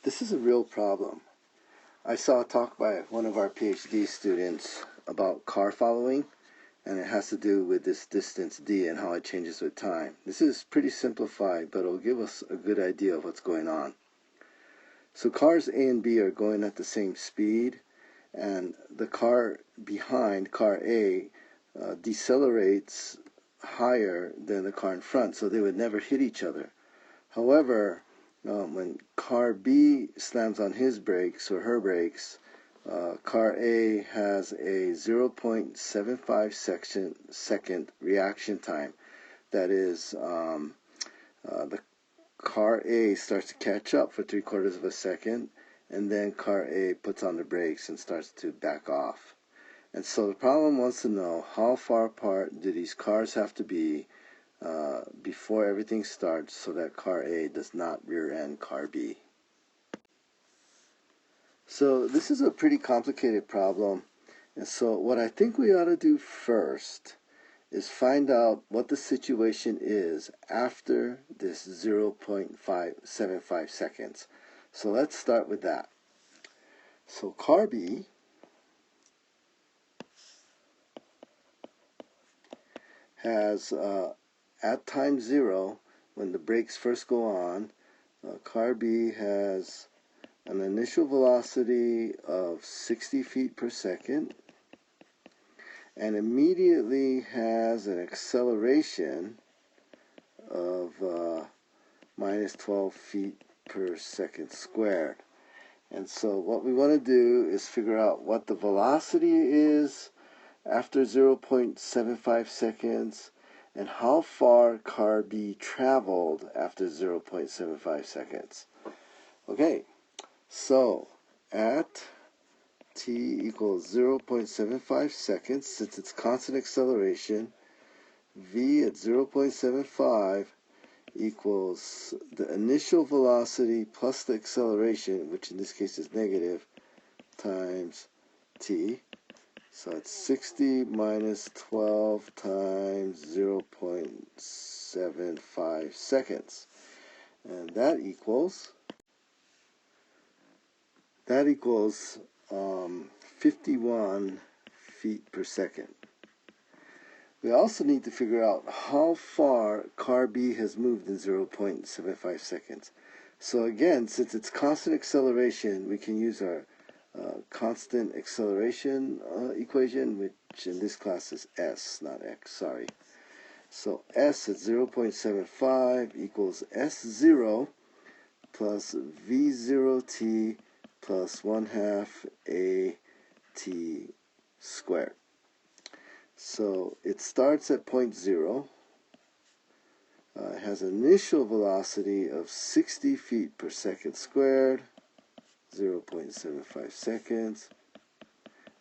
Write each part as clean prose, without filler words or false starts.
This is a real problem. I saw a talk by one of our PhD students about car following, and it has to do with this distance d and how it changes with time. This is pretty simplified, but it'll give us a good idea of what's going on. So cars A and B are going at the same speed, and the car behind, car A, decelerates higher than the car in front, so they would never hit each other. However, when car B slams on his brakes or her brakes, car A has a 0.75 second reaction time. That is, the car A starts to catch up for 3/4 of a second, and then car A puts on the brakes and starts to back off. And so the problem wants to know how far apart do these cars have to be before everything starts so that car A does not rear-end car B. So this is a pretty complicated problem, and so what I think we ought to do first is find out what the situation is after this 0.75 seconds. So let's start with that. So car B has at time 0, when the brakes first go on, car B has an initial velocity of 60 feet per second and immediately has an acceleration of minus 12 feet per second squared. And so what we want to do is figure out what the velocity is after 0.75 seconds and how far car B traveled after 0.75 seconds. Okay, so at t equals 0.75 seconds, since it's constant acceleration, v at 0.75 equals the initial velocity plus the acceleration, which in this case is negative, times t. So it's 60 minus 12 times 0.75 seconds. And that equals 51 feet per second. We also need to figure out how far car B has moved in 0.75 seconds. So again, since it's constant acceleration, we can use our constant acceleration equation, which in this class is s, not x, sorry. So s at 0.75 equals s0 plus v0t plus 1/2 at squared. So it starts at point 0. It has an initial velocity of 60 feet per second squared, 0.75 seconds.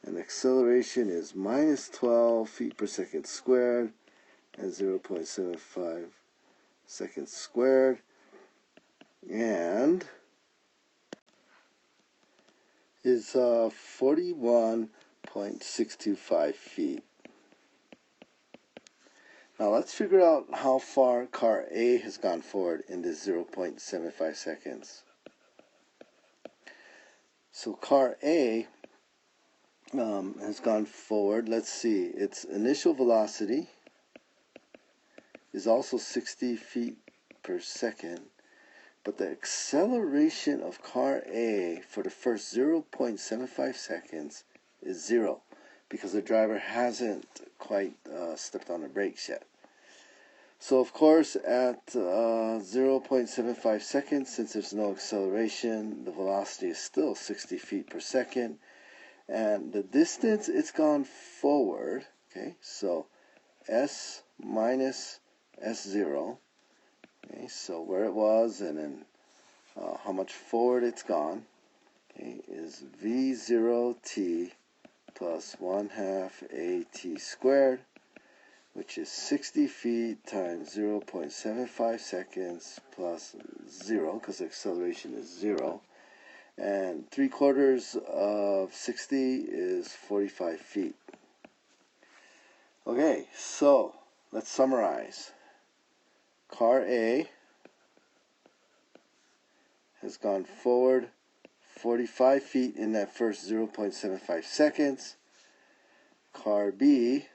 And acceleration is minus 12 feet per second squared and 0.75 seconds squared. And is 41.625 feet. Now let's figure out how far car A has gone forward in this 0.75 seconds. So car A has gone forward. Let's see, its initial velocity is also 60 feet per second, but the acceleration of car A for the first 0.75 seconds is 0 because the driver hasn't quite stepped on the brakes yet. So of course at 0.75 seconds, since there's no acceleration, the velocity is still 60 feet per second, and the distance it's gone forward, okay, so s minus s0, okay, so where it was and then how much forward it's gone, okay, is v0t plus 1/2 at squared, which is 60 feet times 0.75 seconds plus 0, because the acceleration is 0. And 3/4 of 60 is 45 feet. Okay, so let's summarize. Car A has gone forward 45 feet in that first 0.75 seconds. Car B,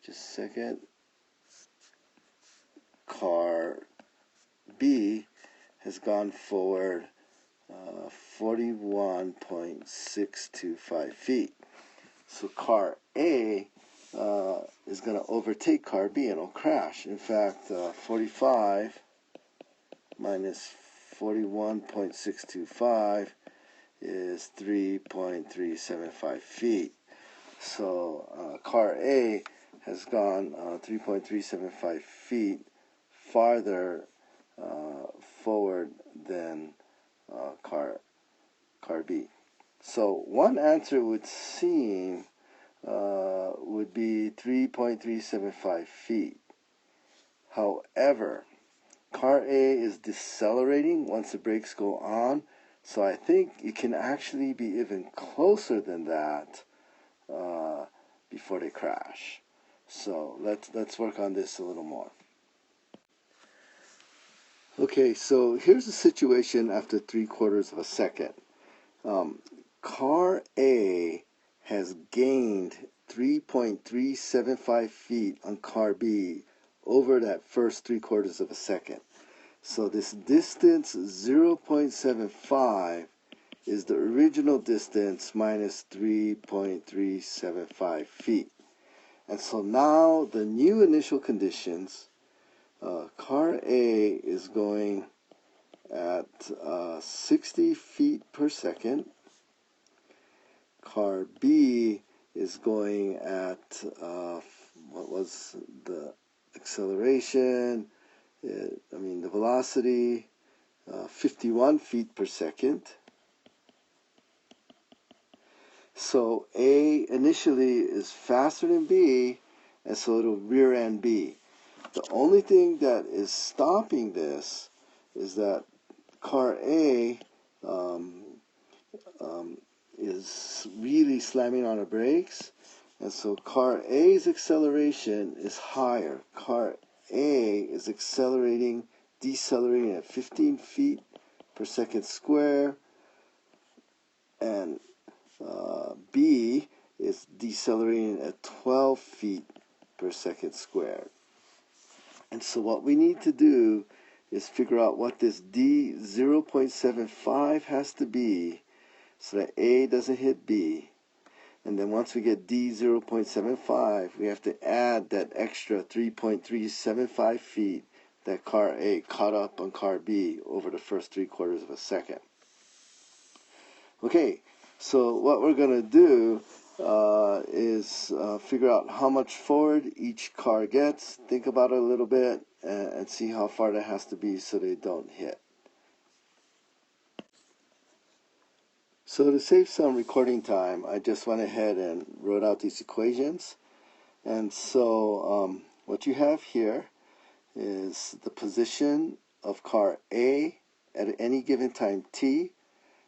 just a second. Car B has gone forward 41.625 feet. So car A is going to overtake car B and it'll crash. In fact, 45 minus 41.625 is 3.375 feet. So car A has gone 3.375 feet farther forward than car B. So one answer would seem would be 3.375 feet. However, car A is decelerating once the brakes go on, so I think it can actually be even closer than that before they crash. So let's work on this a little more. Okay, so here's the situation after 3/4 of a second. Car A has gained 3.375 feet on car B over that first 3/4 of a second. So this distance 0.75 is the original distance minus 3.375 feet. And so now the new initial conditions, car A is going at 60 feet per second. Car B is going at, what was the acceleration? The velocity, 51 feet per second. So A initially is faster than B, and so it'll rear end B. The only thing that is stopping this is that car A is really slamming on the brakes, and so car A's acceleration is higher. Car A is decelerating at 15 feet per second square, and B is decelerating at 12 feet per second squared. And so what we need to do is figure out what this D 0.75 has to be so that A doesn't hit B. And then once we get D 0.75, we have to add that extra 3.375 feet that car A caught up on car B over the first 3/4 of a second. Okay, so what we're going to do is figure out how much forward each car gets, think about it a little bit, and see how far that has to be so they don't hit. So to save some recording time, I just went ahead and wrote out these equations. And so what you have here is the position of car A at any given time t,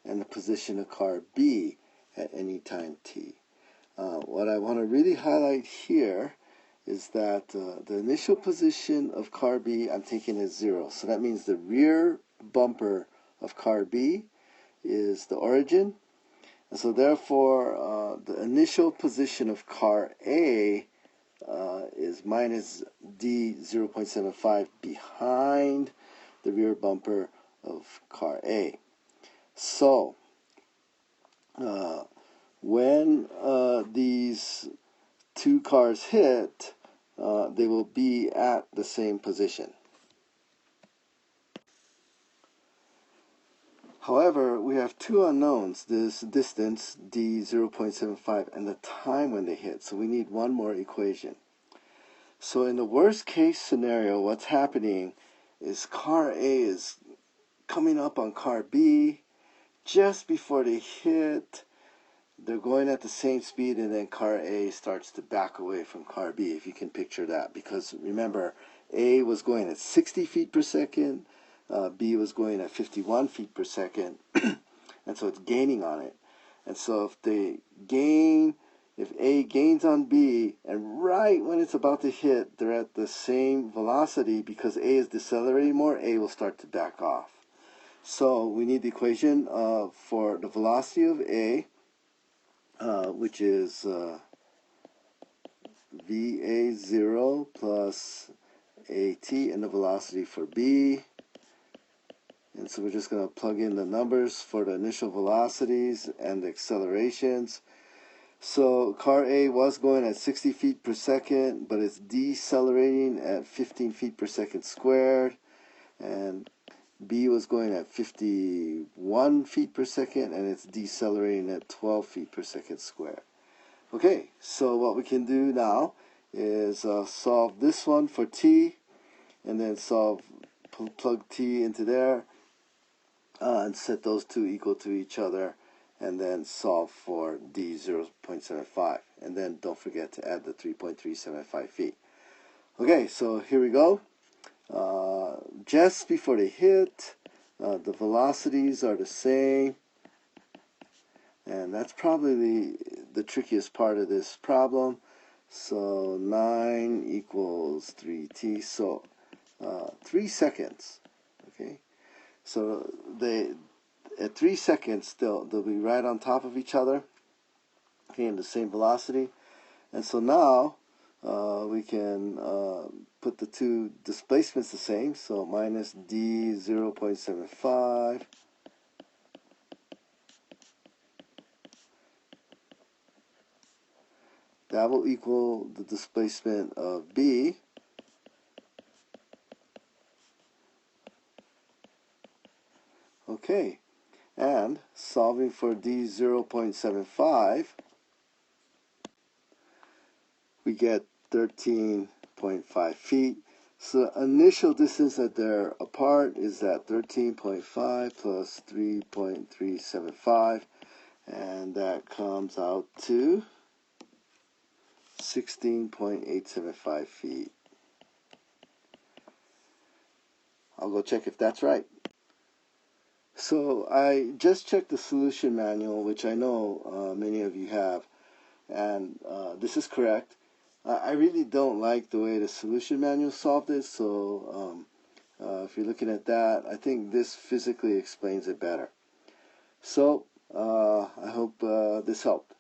and the position of car B at any time t. What I want to really highlight here is that the initial position of car B I'm taking as 0. So that means the rear bumper of car B is the origin. And so therefore the initial position of car A is minus D 0.75 behind the rear bumper of car A. So when these two cars hit, they will be at the same position. However, we have two unknowns, this distance, D 0.75, and the time when they hit. So we need one more equation. So in the worst case scenario, what's happening is car A is coming up on car B. Just before they hit, they're going at the same speed, and then car A starts to back away from car B, if you can picture that. Because remember, A was going at 60 feet per second, B was going at 51 feet per second, and so it's gaining on it. And so if they gain if A gains on B, and right when it's about to hit, they're at the same velocity, because A is decelerating more, A will start to back off. So we need the equation for the velocity of A, which is VA0 plus AT, and the velocity for B. And so we're just going to plug in the numbers for the initial velocities and the accelerations. So car A was going at 60 feet per second, but it's decelerating at 15 feet per second squared. And B was going at 51 feet per second, and it's decelerating at 12 feet per second squared. Okay, so what we can do now is solve this one for T, and then plug T into there, and set those two equal to each other, and then solve for D 0.75, and then don't forget to add the 3.375 feet. Okay, so here we go. Just before they hit, the velocities are the same, and that's probably the trickiest part of this problem. So 9 equals 3t, so 3 seconds. Okay, so at 3 seconds they'll be right on top of each other, okay, in the same velocity. And so now we can put the two displacements the same, so minus d 0.75 that will equal the displacement of B. Okay, and solving for d 0.75, we get 13.5 feet. So the initial distance that they're apart is at 13.5 plus 3.375, and that comes out to 16.875 feet. I'll go check if that's right. So I just checked the solution manual, which I know many of you have, and this is correct. I really don't like the way the solution manual solved it, so if you're looking at that, I think this physically explains it better. So I hope this helped.